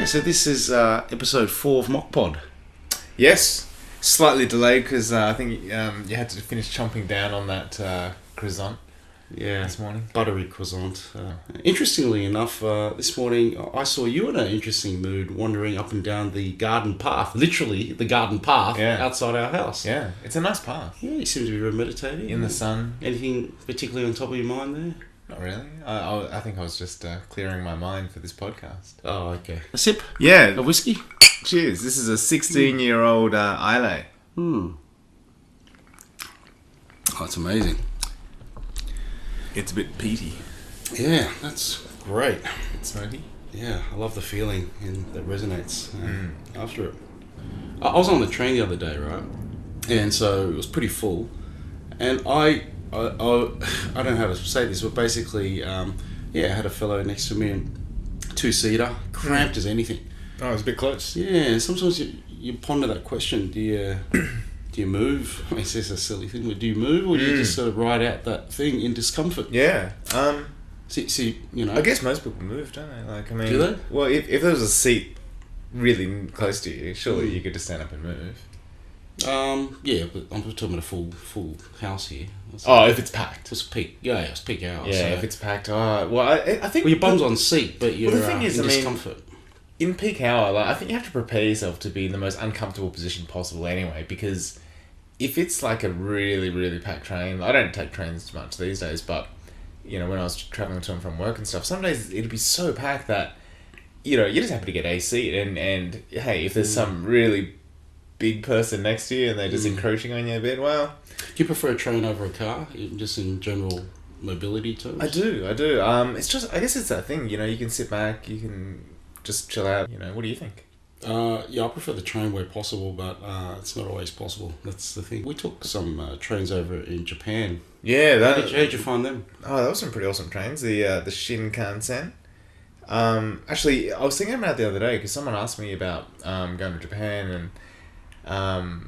so this is episode 4 of Mockpod. Yes, slightly delayed because I think you had to finish chomping down on that croissant this morning. Buttery croissant. Interestingly enough, this morning I saw you in an interesting mood wandering up and down the garden path, literally the garden path outside our house. Yeah, it's a nice path. Yeah, you seem to be very meditating. In the sun. Anything particularly on top of your mind there? Not really. I think I was just clearing my mind for this podcast. Oh, okay. A sip? Yeah. A whiskey? Cheers. This is a 16-year-old Eurail. Oh, it's amazing. It's a bit peaty. Yeah, that's great. It's smoky? Yeah, I love the feeling that resonates after it. I was on the train the other day, right? And so it was pretty full. And I don't know how to say this, but basically, I had a fellow next to me, and two-seater, cramped as anything. Oh, it was a bit close. Yeah, sometimes you ponder that question, do you move? I mean, it's just a silly thing, but do you move, or do you just sort of ride out that thing in discomfort? Yeah. See, you know. I guess most people move, don't they? Like, I mean, do they? Well, if there was a seat really close to you, surely you could just stand up and move. Yeah, but I'm talking about a full house here. If it's packed. It's peak. Yeah, it's peak hours. Yeah, so. if it's packed. I think. Well, your bum's on seat, but you're the thing is, in I mean, discomfort. In peak hour, I think you have to prepare yourself to be in the most uncomfortable position possible anyway, because if it's like a really, really packed train, I don't take trains much these days, but, you know, when I was travelling to and from work and stuff, some days it'd be so packed that, you know, you're just happy to get a seat, and hey, if there's some really big person next to you and they're just encroaching on you a bit, well... Do you prefer a train over a car, just in general mobility terms? I do. It's just, I guess it's that thing, you know, you can sit back, you can just chill out, you know. What do you think? I prefer the train where possible, but it's not always possible. That's the thing. We took some trains over in Japan. Yeah, How did you find them? Oh, that was some pretty awesome trains. The Shinkansen. Actually, I was thinking about it the other day because someone asked me about going to Japan, and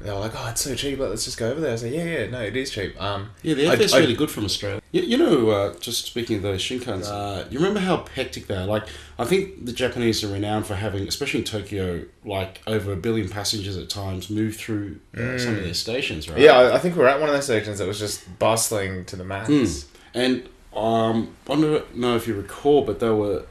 they were like, "Oh, it's so cheap. Let's just go over there." I said, "Yeah, no, it is cheap." The airfare's really good from Australia. You know, just speaking of those Shinkansen, you remember how hectic they are? Like, I think the Japanese are renowned for having, especially in Tokyo, like over 1 billion passengers at times move through some of their stations, right? Yeah, I think we're at one of those stations that was just bustling to the max. And I don't know if you recall, but they were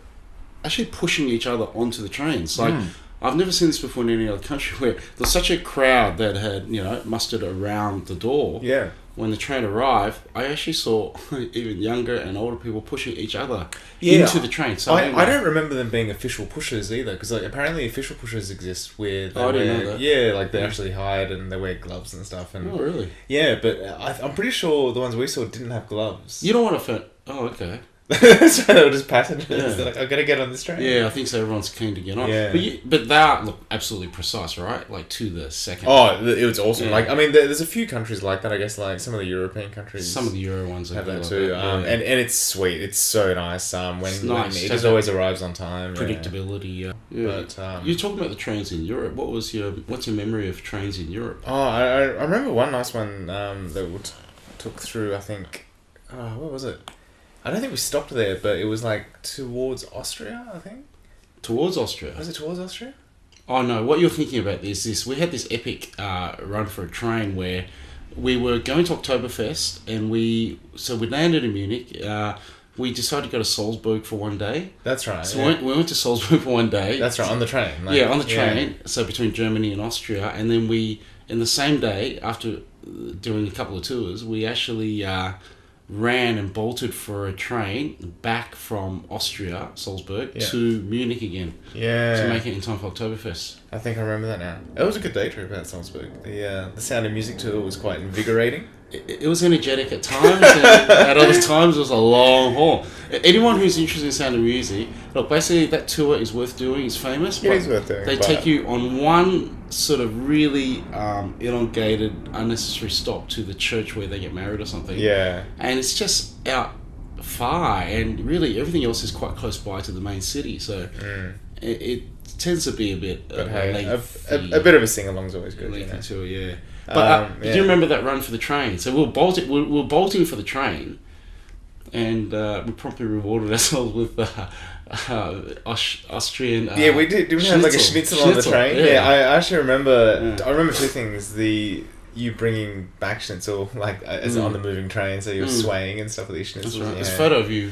actually pushing each other onto the trains. Like, I've never seen this before in any other country where there's such a crowd that had, you know, mustered around the door. Yeah. When the train arrived, I actually saw even younger and older people pushing each other into the train. So I don't remember them being official pushers either, because like, apparently official pushers exist where I didn't know that. Yeah, like they actually hide and they wear gloves and stuff. And oh, really? Yeah, but I'm pretty sure the ones we saw didn't have gloves. You don't want to... Oh, okay. So they were just passengers. Yeah. They're like, I've got to get on this train. Yeah, I think so. Everyone's keen to get on. Yeah. But they are, look, absolutely precise, right? Like, to the second. Oh, it was awesome. Yeah. Like, I mean, there's a few countries like that, I guess, like some of the European countries. Some of the Euro ones have like that too. Yeah. And it's sweet. It's so nice. When nice. it just always arrives on time. Predictability. Yeah. But you're talking about the trains in Europe. What's your memory of trains in Europe? Oh, I remember one nice one that we took through, I think... what was it? I don't think we stopped there, but it was like towards Austria, I think. Towards Austria? Was it towards Austria? Oh no, what you're thinking about is this. We had this epic run for a train where we were going to Oktoberfest, and we landed in Munich. We decided to go to Salzburg for one day. That's right. So we went to Salzburg for one day. That's right, on the train. On the train. Yeah. So between Germany and Austria, and then in the same day, after doing a couple of tours, we actually... ran and bolted for a train back from Austria, Salzburg, to Munich again. Yeah. To make it in time for Oktoberfest. I think I remember that now. It was a good day trip at Salzburg. The Sound of Music tour was quite invigorating. It was energetic at times, and at other times it was a long haul. Anyone who's interested in Sound of Music, look, basically that tour is worth doing. It's famous. It is worth doing. They take you on one sort of really elongated, unnecessary stop to the church where they get married or something. Yeah. And it's just out far, and really everything else is quite close by to the main city. So it tends to be a bit. But hey, a bit of a sing along is always good. Lengthy tour, yeah. But do you remember that run for the train? So we were bolting for the train, and we promptly rewarded ourselves with Austrian. Yeah, we did. Didn't we have like a schnitzel on the train? Yeah, I actually remember. Yeah. I remember two things: you bringing back schnitzel like as on the moving train, so you're swaying and stuff with these schnitzel. Right. There's a photo of you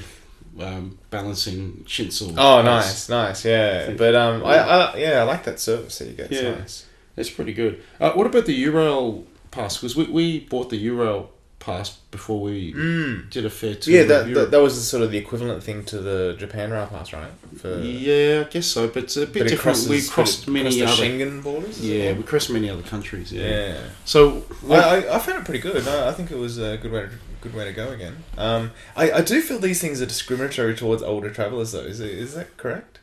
balancing schnitzel. Oh, nice, yeah. But I like that service that you get. Yeah, it's nice. It's pretty good. What about the Eurail pass? Because we bought the Eurail pass before we did a fair tour. Yeah, that was sort of the equivalent thing to the Japan Rail pass, right? Yeah, I guess so, but it's a bit different. We crossed many other Schengen borders. Yeah, we crossed many other countries. Yeah. So I found it pretty good. I think it was a good way to go again. I do feel these things are discriminatory towards older travellers, though. Is that correct?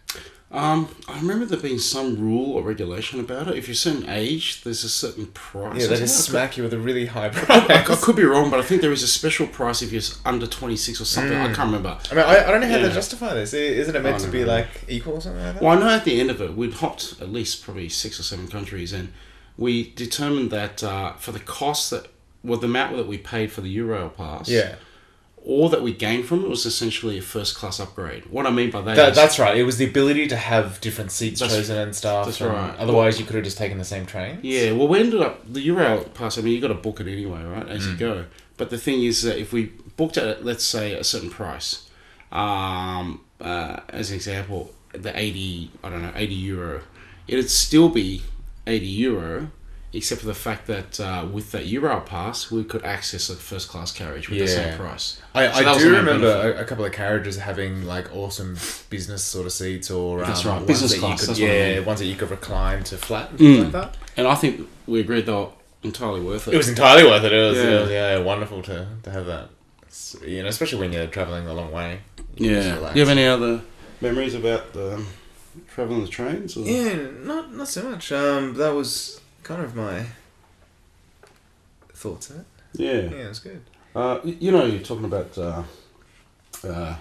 I remember there being some rule or regulation about it. If you're a certain age, there's a certain price. Yeah, they just smack you with a really high price. I could be wrong, but I think there is a special price if you're under 26 or something. I can't remember. I mean, I don't know how to justify this. Isn't it meant to be like equal or something like that? Well, I know at the end of it, we'd hopped at least probably 6 or 7 countries, and we determined that for the cost the amount that we paid for the Eurail pass. Yeah. All that we gained from it was essentially a first class upgrade. What I mean by that is... That's right. It was the ability to have different seats chosen and stuff. That's right. Otherwise, you could have just taken the same train. Yeah, well, we ended up... The Eurail pass, I mean, you got to book it anyway, right, as you go. But the thing is that if we booked it at, let's say, a certain price, as an example, the 80 euro, it'd still be 80 euro... except for the fact that with that Eurail pass, we could access a first class carriage with the same price. I do remember a couple of carriages having like awesome business sort of seats or that's right, business class. Ones that you could recline to flat and things like that. And I think we agreed they were entirely worth it. It was entirely worth it. It was wonderful to have that. Especially when you're travelling a long way. Yeah. Do you have any other memories about travelling the trains? Or? Yeah, not so much. That was kind of my thoughts on it. Yeah, it's good. You're talking about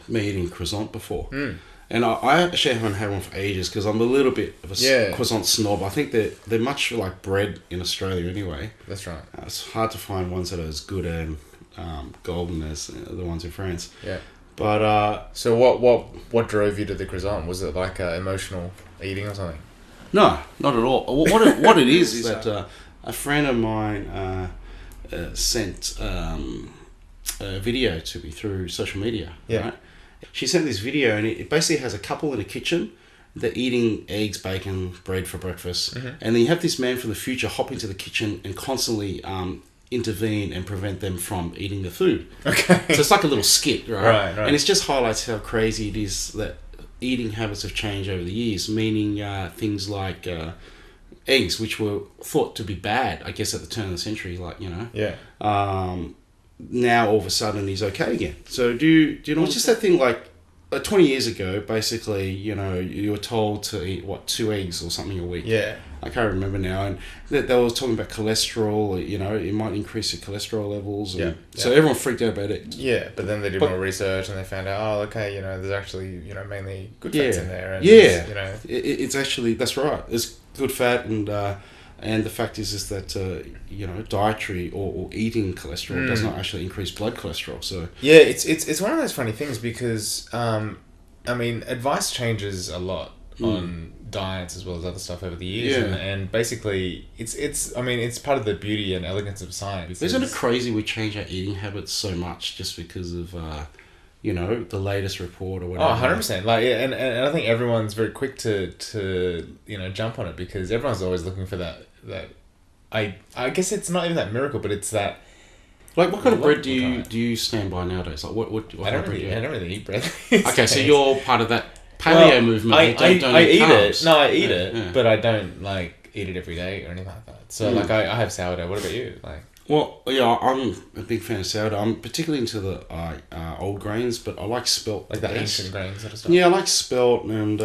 me eating croissant before, and I actually haven't had one for ages because I'm a little bit of a croissant snob. I think they're much like bread in Australia anyway. That's right. It's hard to find ones that are as good and golden as the ones in France. Yeah. But so what drove you to the croissant? Was it like emotional eating or something? No, not at all. What it is that a friend of mine sent a video to me through social media. Yeah. Right? She sent this video, and it basically has a couple in a kitchen. They're eating eggs, bacon, bread for breakfast, and then you have this man from the future hop into the kitchen and constantly intervene and prevent them from eating the food. Okay. So it's like a little skit, right? Right. And it just highlights how crazy it is that eating habits have changed over the years, meaning things like eggs, which were thought to be bad, I guess, at the turn of the century, Yeah. Now all of a sudden he's okay again. So do you know, it's just that thing like 20 years ago, basically, you were told to eat 2 eggs or something a week. Yeah. I can't remember now, and they were talking about cholesterol. It might increase your cholesterol levels. So everyone freaked out about it. Yeah, but then they did more research and they found out, there's actually mainly good fats in there. And it's actually, that's right. There's good fat, and the fact is that dietary or eating cholesterol does not actually increase blood cholesterol. So yeah, it's one of those funny things because advice changes a lot on diets as well as other stuff over the years, and basically it's part of the beauty and elegance of science. Isn't it crazy we change our eating habits so much just because of the latest report or whatever? 100%. And I think everyone's very quick to jump on it because everyone's always looking for that I guess it's not even that miracle, but it's that. Like, what kind of bread do you stand by nowadays? Like, what I don't really eat bread. Okay, so you're part of that paleo movement. I eat carbs. it. No, I eat it, but I don't eat it every day or anything like that. So I have sourdough. What about you? Well, yeah, I'm a big fan of sourdough. I'm particularly into the old grains, but I like spelt. Like the ancient grains sort of stuff. Yeah, I like spelt, and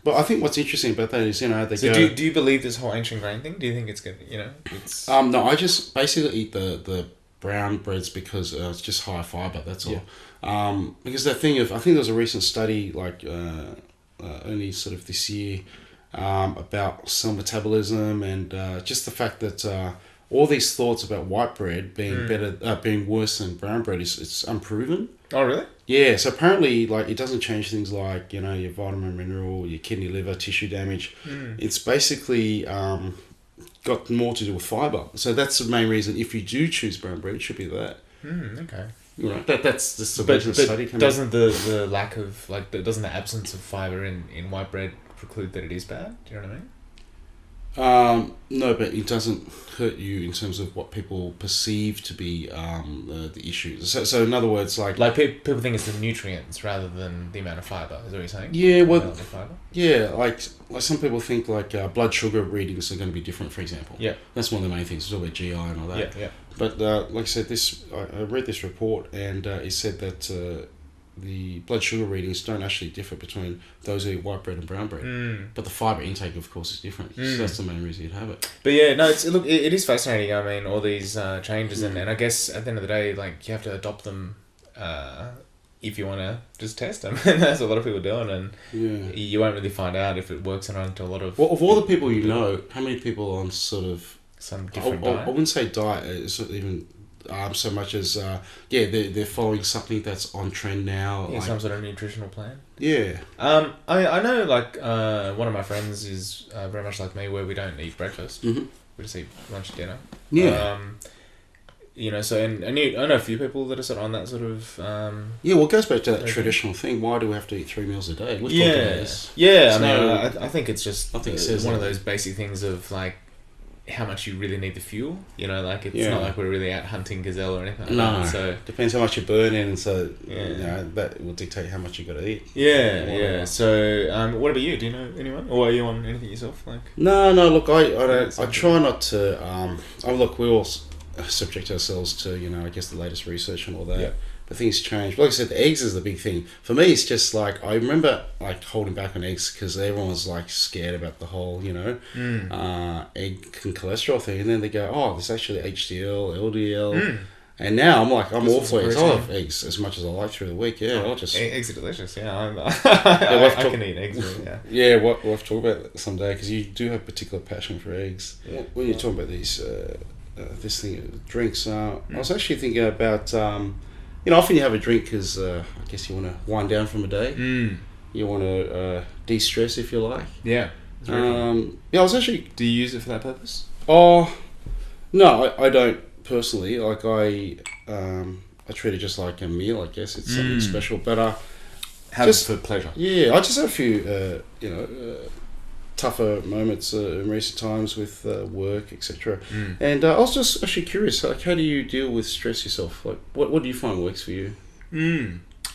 but I think what's interesting about that is do you believe this whole ancient grain thing? Do you think it's good? It's no, I just basically eat the brown breads because it's just high fiber. That's all. Because that thing I think there was a recent study only sort of this year about cell metabolism and just the fact that all these thoughts about white bread being being worse than brown bread it's unproven. Oh, really? Yeah, so apparently, like, it doesn't change things like, you know, your vitamin, mineral, your kidney, liver, tissue damage. It's basically got more to do with fibre. So that's the main reason. If you do choose brown bread, it should be that. Okay. You know, that's just the But business study coming. doesn't the lack of doesn't the absence of fibre in white bread preclude that it is bad? Do you know what I mean? No, but it doesn't hurt you in terms of what people perceive to be the issues. So in other words, like people think it's the nutrients rather than the amount of fibre. Is that what you're saying? Yeah, well, The fibre? yeah, like some people think like blood sugar readings are going to be different, for example. Yeah, that's one of the main things. It's all about GI and all that. Yeah. But like I said, I read this report, and it said that the blood sugar readings don't actually differ between those who eat white bread and brown bread. But the fibre intake, of course, is different. So that's the main reason you'd have it. But yeah, no, it is fascinating. I mean, all these changes, and I guess at the end of the day, like, you have to adopt them if you want to just test them. And that's what a lot of people are doing, and you won't really find out if it works or not until a lot of... Well, of all the people you know, how many people on sort of... Some different I diet? wouldn't say diet, it's not even... so much as they're following something that's on trend now. Yeah, like, some sort of nutritional plan. Yeah. I know, like, one of my friends is very much like me, where we don't eat breakfast. We just eat lunch and dinner. Yeah. You know, so and I know a few people that are sort of on that sort of... Yeah, well, it goes back to that traditional thing. Why do we have to eat 3 meals a day? We've talked about this. Yeah, So, I think it's just I think it says one of that. those basic things of, like, how much you really need the fuel. You know, like, it's Yeah. not like we're really out hunting gazelle or anything like No, that. So depends how much you burn in, so Yeah. you know, that will dictate how much you got to eat. yeah. So what about you? Do you know anyone, or are you on anything yourself? Like, No, look, I don't. I try not to. Look, we all subject ourselves to, you know, I guess the latest research and all that. Yeah. But things change. Like I said, the eggs is the big thing for me. It's just like I remember like holding back on eggs because everyone was like scared about the whole, you know, egg and cholesterol thing, and then they go, oh, there's actually HDL, LDL. And now I'm like, I'm all for eggs. I love eggs as much as I like through the week. Yeah, I'll just... Eggs are delicious, yeah. I can eat eggs, really, yeah. Yeah, we'll have to talk about that someday, because you do have a particular passion for eggs. When you're talking about these, this thing, drinks, I was actually thinking about, you know, often you have a drink because I guess you want to wind down from a day. You want to de-stress, if you like. Yeah. Yeah, I was actually... Do you use it for that purpose? Oh, no, I don't. Personally, like I treat it just like a meal. I guess it's something special, but have just it for pleasure. Yeah, I just had a few tougher moments in recent times with work, etc. And I was just actually curious, like, how do you deal with stress yourself? Like, what do you find works for you?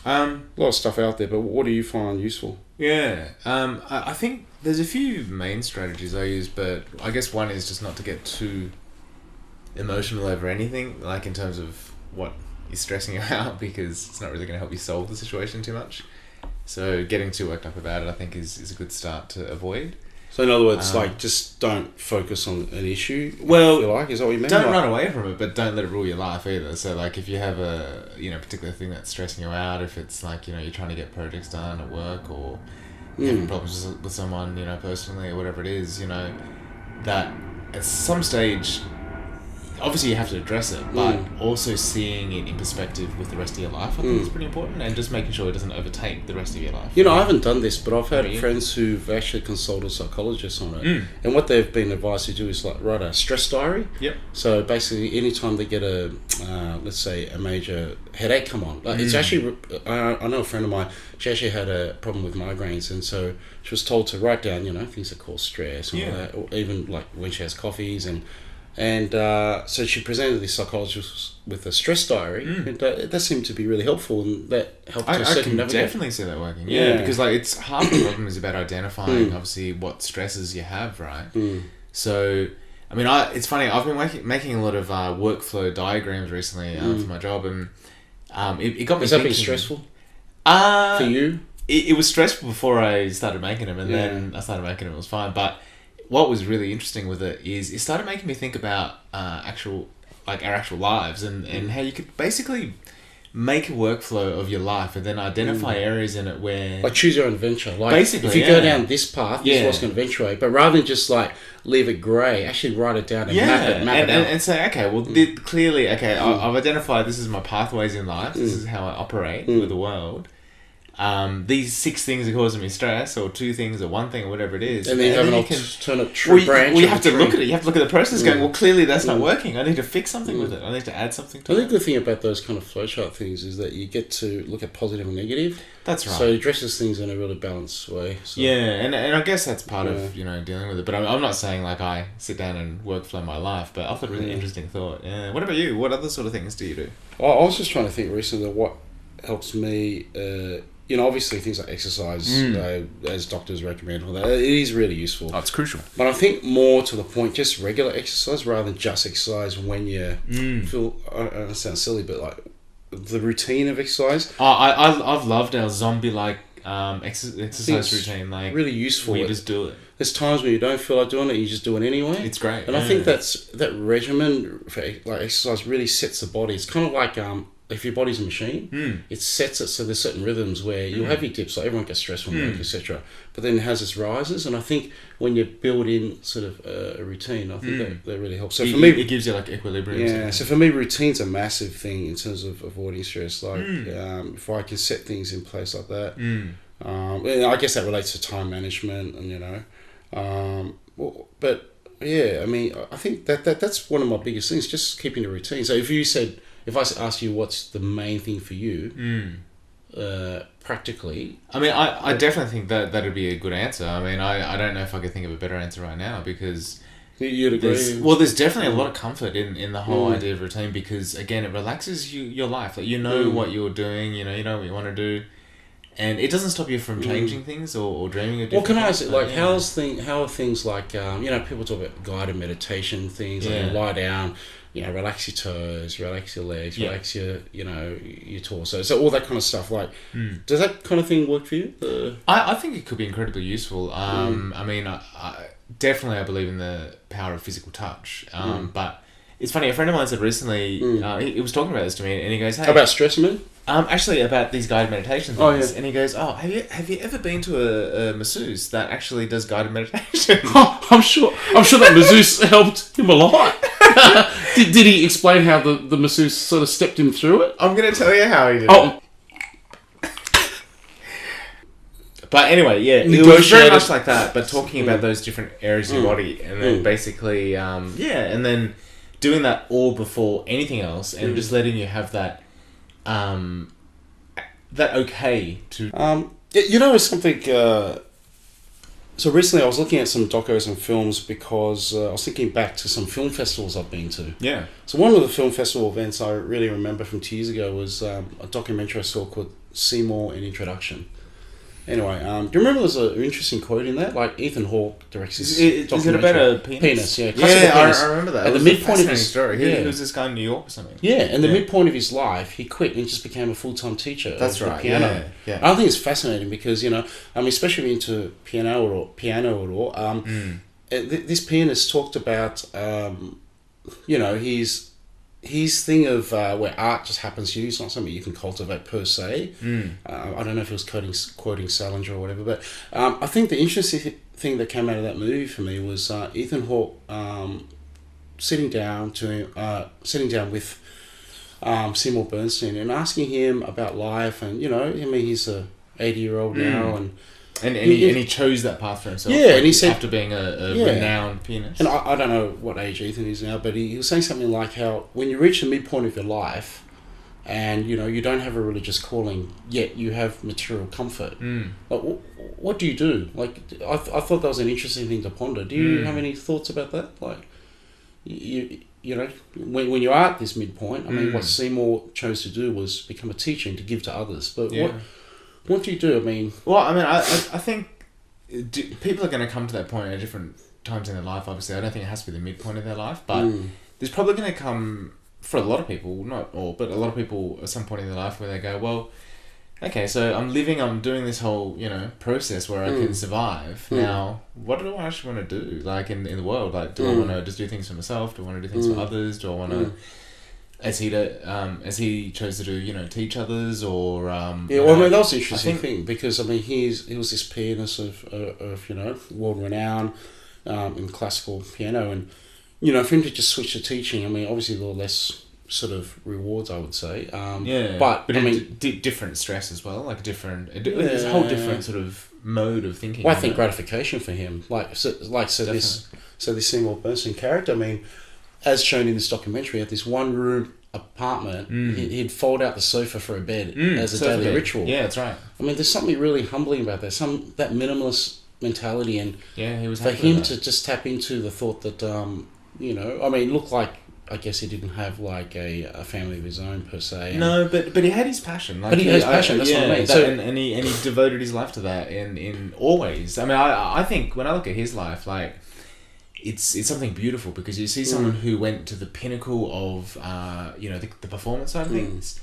A lot of stuff out there, but what do you find useful? Yeah, I think there's a few main strategies I use, but I guess one is just not to get too emotional over anything, like in terms of what is stressing you out, because it's not really going to help you solve the situation too much. So getting too worked up about it, I think, is a good start to avoid. So in other words, like, just don't focus on an issue. Well, you like, is that what you mean? Don't run away from it, but don't let it rule your life either. So, like, if you have a particular thing that's stressing you out, if it's like, you know, you're trying to get projects done at work, or having problems with someone, you know, personally, or whatever it is, you know, that at some stage, obviously you have to address it, but also seeing it in perspective with the rest of your life, I think is pretty important, and just making sure it doesn't overtake the rest of your life. You know, I haven't done this, but I've had friends who've actually consulted psychologists on it, and what they've been advised to do is like write a stress diary. Yep. So basically, anytime they get a, let's say, a major headache come on, like it's actually, I know a friend of mine, she actually had a problem with migraines, and so she was told to write down, you know, things that cause stress and all that, or even like when she has coffees and so she presented this psychologist with a stress diary, and that seemed to be really helpful, and that helped her I can definitely see that working. Yeah, because like it's half the problem is about identifying obviously what stresses you have, right? So, I mean, it's funny. I've been making a lot of workflow diagrams recently for my job, and it got me. Has that been stressful for you? It was stressful before I started making them, and then I started making them. It was fine, but what was really interesting with it is it started making me think about our actual lives and how you could basically make a workflow of your life and then identify areas in it where... Like choose your own adventure. Like basically, if you go down this path, this is Yeah. what's going to eventuate. But rather than just like leave it grey, actually write it down and map it out. And say, okay, well, clearly, okay, I've identified this is my pathways in life. This is how I operate with the world. These 6 things are causing me stress, or 2 things, or 1 thing, or whatever it is. And then you have an alternate branch. Well, you have to look at it. You have to look at the process going, well, clearly that's not working. I need to fix something with it. I need to add something to it. I think the thing about those kind of flowchart things is that you get to look at positive and negative. That's right. So it addresses things in a really balanced way. So. Yeah, and I guess that's part of, dealing with it. But I'm not saying like I sit down and workflow my life, but I thought a really interesting thought. Yeah. What about you? What other sort of things do you do? I was just trying to think recently what helps me... obviously things like exercise, as doctors recommend, all that, it is really useful. Oh, it's crucial. But I think more to the point, just regular exercise rather than just exercise when you feel, I don't know, it sounds silly, but like the routine of exercise. I've loved our zombie-like exercise routine. Like really useful. We just do it. There's times when you don't feel like doing it, you just do it anyway. It's great. And I think that regimen for like exercise really sets the body. It's kind of like... if your body's a machine, it sets it so there's certain rhythms where you'll have your dips, like everyone gets stressed from work, etc. But then it has its rises, and I think when you build in sort of a routine, I think that really helps. So for me, it gives you like equilibrium. Yeah. So for me, routine's a massive thing in terms of avoiding stress. Like if I can set things in place like that, and I guess that relates to time management, and but yeah, I mean, I think that's one of my biggest things, just keeping a routine. So if I ask you what's the main thing for you, practically... I mean, I definitely think that'd be a good answer. I mean, I don't know if I could think of a better answer right now, because... You'd agree? There's definitely a lot of comfort in the whole idea of routine, because, again, it relaxes your life. Like, what you're doing, you know what you want to do, and it doesn't stop you from changing things or dreaming of different things. Well, can I ask, things, how are things like, people talk about guided meditation things, like you lie down... relax your toes, relax your legs, relax your, your torso. So all that kind of stuff. Like, does that kind of thing work for you? I think it could be incredibly useful. I mean, I definitely believe in the power of physical touch. But it's funny. A friend of mine said recently, he was talking about this to me, and he goes, "Hey, about stress, man." Actually, about these guided meditation things. Oh, yeah. And he goes, "Oh, have you ever been to a masseuse that actually does guided meditation?" I'm sure that masseuse helped him a lot. Did he explain how the masseuse sort of stepped him through it? I'm going to tell you how he did it. But anyway, yeah, it was very much like that, but talking about those different areas of your body, and then basically, and then doing that all before anything else, and just letting you have that, that okay to... it's something... So recently I was looking at some docos and films because I was thinking back to some film festivals I've been to. Yeah. So one of the film festival events I really remember from 2 years ago was a documentary I saw called Seymour: An Introduction. Anyway, do you remember there's an interesting quote in that? Like Ethan Hawke directs this documentary. Is it about a penis? Penis, yeah. I remember that. At the midpoint of his story. He was this guy in New York or something. Yeah, and the midpoint of his life, he quit and just became a full-time teacher of the piano. Yeah. I think it's fascinating because, especially into piano at all, this pianist talked about, his thing of where art just happens to you. It's not something you can cultivate per se. I don't know if he was quoting Salinger or whatever, but I think the interesting thing that came out of that movie for me was Ethan Hawke sitting down with Seymour Bernstein and asking him about life, and he's a 80-year-old now, and he chose that path for himself. Yeah, and he said, after being a renowned pianist. And I don't know what age Ethan is now, but he was saying something like how when you reach the midpoint of your life, and you don't have a religious calling yet, you have material comfort. Like, what do you do? Like, I thought that was an interesting thing to ponder. Do you have any thoughts about that? Like, when you are at this midpoint, I mean, what Seymour chose to do was become a teacher and to give to others. But what do you do? I mean... Well, I mean, I think people are going to come to that point at different times in their life, obviously. I don't think it has to be the midpoint of their life, but there's probably going to come, for a lot of people, not all, but a lot of people at some point in their life where they go, well, okay, so I'm doing this whole, process where I can survive. Now, what do I actually want to do, like, in the world? Like, do I want to just do things for myself? Do I want to do things for others? Do I want to... as he chose to do, teach others or yeah. Well, I mean, that was the interesting thing because I mean he was this pianist of world renown in classical piano, and for him to just switch to teaching, I mean, obviously there were less sort of rewards, I would say. But I mean, different stress as well, like it's a whole different sort of mode of thinking. Well, I think gratification for him, this Seymour Bernstein character. I mean, as shown in this documentary, at this one room apartment, he'd fold out the sofa for a bed as a daily ritual. Yeah, that's right. I mean, there's something really humbling about that. That minimalist mentality, and he was for him to just tap into the thought that I mean, it looked like. I guess he didn't have like a family of his own per se. No, but he had his passion. But he has passion. That's what I mean. And he devoted his life to that in all ways. I mean, I think when I look at his life, like it's something beautiful because you see someone who went to the pinnacle of the performance side of things.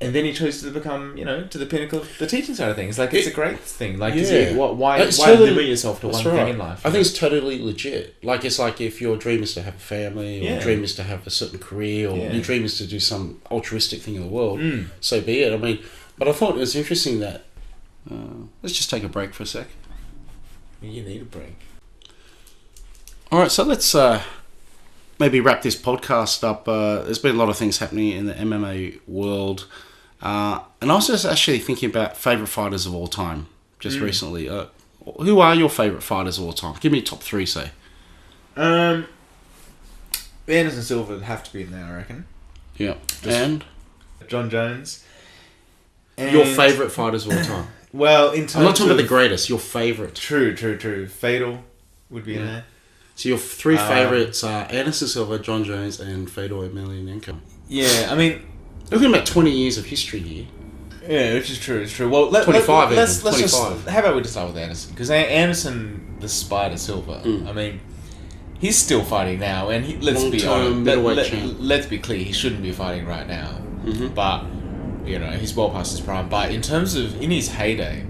And then he chose to become, to the pinnacle of the teaching side of things. Like, it's a great thing. Like, why limit yourself to one thing in life? I think it's totally legit. Like, it's like if your dream is to have a family, or your dream is to have a certain career, or your dream is to do some altruistic thing in the world, so be it. I mean, but I thought it was interesting that... let's just take a break for a sec. You need a break. All right, so let's... maybe wrap this podcast up. There's been a lot of things happening in the MMA world. And I was just actually thinking about favourite fighters of all time just recently. Who are your favourite fighters of all time? Give me top 3, say. Anderson Silva would have to be in there, I reckon. Yeah. And? John Jones. And your favourite fighters of all time? Well, in terms I'm not talking about the greatest, your favourite. True. Fedor would be in there. So your 3 favourites are Anderson Silva, John Jones, and Fedor Emelianenko. Yeah, I mean... Looking at about 20 years of history here. Yeah, which is true. It's true. Well, let's 25. Just... How about we just start with Anderson? Because Anderson, the Spider Silva, I mean, he's still fighting now, and let's be clear, he shouldn't be fighting right now. But, he's well past his prime. But in terms of, in his heyday,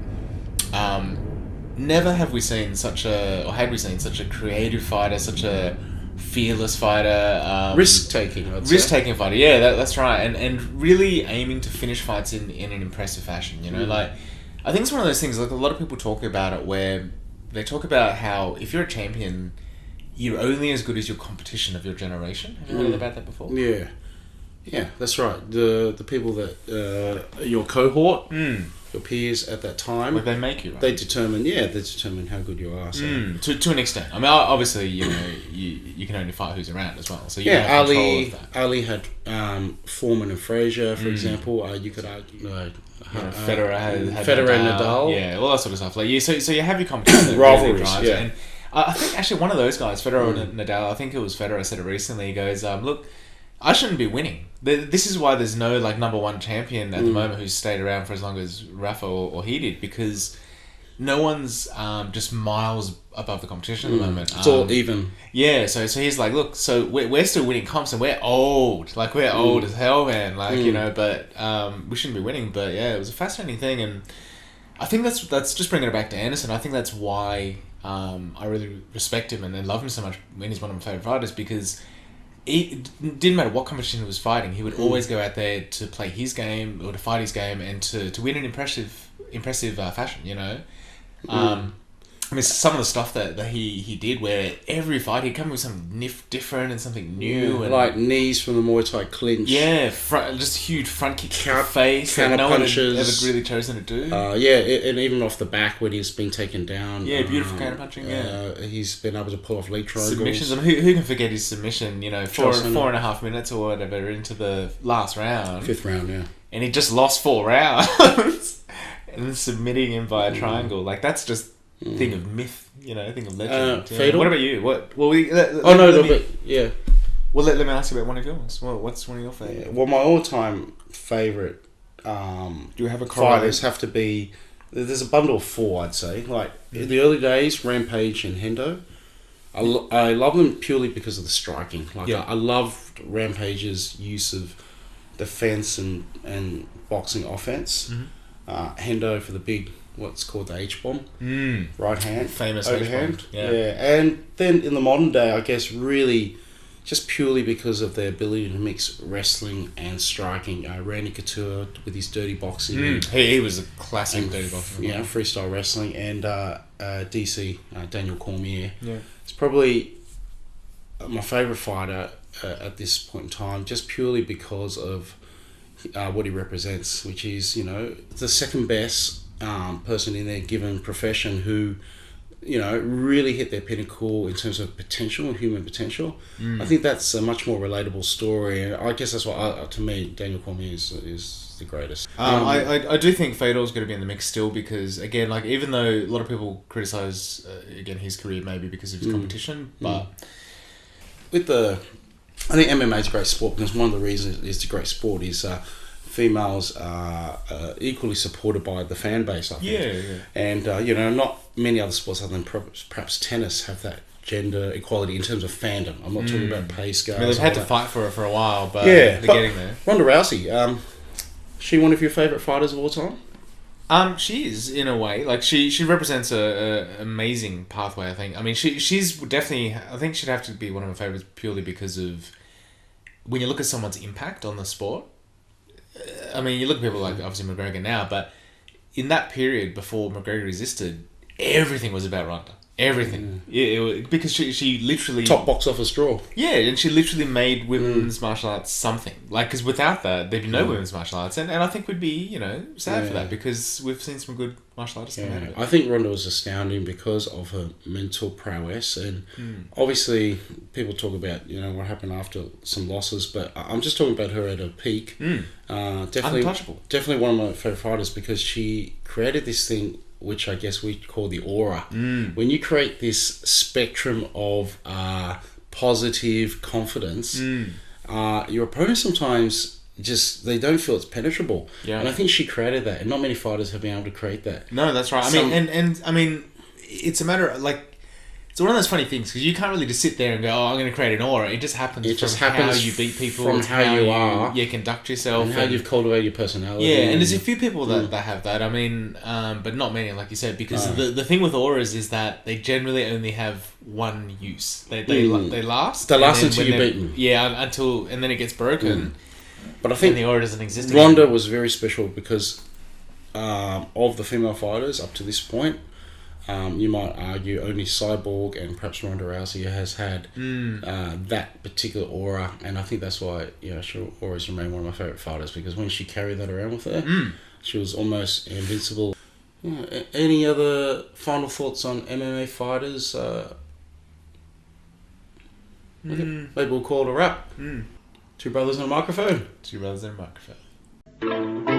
never had we seen such a creative fighter, such a fearless fighter, risk-taking fighter. Yeah, that's right, and really aiming to finish fights in an impressive fashion. Like I think it's one of those things. Like a lot of people talk about it, where they talk about how if you're a champion, you're only as good as your competition of your generation. Have you heard about that before? Yeah, that's right. The people that your cohort. Your peers at that time, like they make you, right? They determine how good you are. So. To an extent. I mean, obviously, you can only fight who's around as well. So you have control of that. Ali had Foreman and Frazier, for example. You could argue, Federer had Federer and Nadal. Yeah, all that sort of stuff. Like so you have your competition rivalries. Really and I think actually one of those guys, Federer and Nadal. I think it was Federer said it recently. He goes, "Look, I shouldn't be winning. This is why there's no number one champion at the moment who's stayed around for as long as Rafa or he did, because no one's just miles above the competition at the moment. It's all even. Yeah, so he's like, look, so we're still winning comps and we're old. Like, we're old as hell, man. Like, but we shouldn't be winning. But yeah, it was a fascinating thing. And I think that's just bringing it back to Anderson. I think that's why I really respect him and love him so much when he's one of my favourite fighters, because it didn't matter what competition he was fighting, he would always go out there to play his game or to fight his game and to win in impressive fashion, I mean, some of the stuff that he did, where every fight he'd come up with something different and something new. And like knees from the Muay Thai clinch. Yeah, just huge front kick to the face that no one had ever really chosen to do. And even off the back when he's been taken down. Yeah, beautiful counter punching, he's been able to pull off leg triangles. Submissions. I mean, who can forget his submission, 4.5 minutes or whatever into the last round. 5th round, yeah. And he just lost 4 rounds. And then submitting him by a triangle. Like, that's just... thing of myth, thing of legend. What about you? What? Well, yeah. Well, let me ask you about one of yours. Well, what's one of your favourite? Yeah. Well, my all-time favourite do you have a fighters have to be... There's a bundle of 4, I'd say. Like, in the early days, Rampage and Hendo. I love them purely because of the striking. Like, I loved Rampage's use of defence and boxing offence. Hendo for the big... what's called the H-bomb. Right hand. Famous overhand. H-bomb. Yeah. And then in the modern day, I guess, really just purely because of their ability to mix wrestling and striking. Randy Couture with his dirty boxing. He was a classic dirty boxing. Yeah, freestyle wrestling. And DC, Daniel Cormier. Yeah. It's probably my favourite fighter at this point in time, just purely because of what he represents, which is, the second best person in their given profession who, really hit their pinnacle in terms of potential, human potential. I think that's a much more relatable story, and I guess that's why, to me, Daniel Cormier is the greatest. I do think Fedor's going to be in the mix still because, again, like even though a lot of people criticise, again, his career maybe because of his competition, but... I think MMA is a great sport because one of the reasons it's a great sport is females are equally supported by the fan base, I think. Yeah. And, not many other sports other than perhaps tennis have that gender equality in terms of fandom. I'm not talking about pay scales. They've had to fight for it for a while, but they're getting there. Ronda Rousey, she one of your favourite fighters of all time? She is, in a way. Like, she represents a amazing pathway, I think. I mean, she's definitely... I think she'd have to be one of my favourites purely because of... When you look at someone's impact on the sport... I mean, you look at people like, obviously, McGregor now, but in that period before McGregor existed, everything was about Ronda. Everything. Because she literally... Top box office draw. Yeah, and she literally made women's martial arts something. Like, because without that, there'd be no women's martial arts. And I think we'd be, sad for that because we've seen some good martial artists come out of it. I think Ronda was astounding because of her mental prowess. And obviously, people talk about, what happened after some losses, but I'm just talking about her at her peak. Definitely, untouchable. Definitely one of my favourite fighters because she created this thing which I guess we call the aura. When you create this spectrum of positive confidence, your opponents sometimes they don't feel it's penetrable. Yeah. And I think she created that, and not many fighters have been able to create that. No, that's right. I mean, it's a matter of, like, it's one of those funny things because you can't really just sit there and go, I'm going to create an aura. It just happens how you beat people, from how you are, conduct yourself, and how you've cultivated your personality. Yeah, and there's a few people that have that. I mean, but not many, like you said, because the thing with auras is that they generally only have one use. They last. They last until you're beaten. Yeah, and then it gets broken. But I think the aura doesn't exist. Ronda was very special because of the female fighters up to this point. You might argue only Cyborg and perhaps Ronda Rousey has had that particular aura, and I think that's why she'll always remain one of my favourite fighters because when she carried that around with her, she was almost invincible. Any other final thoughts on MMA fighters? Maybe we'll call it a wrap. Two brothers and a microphone. Two brothers and a microphone.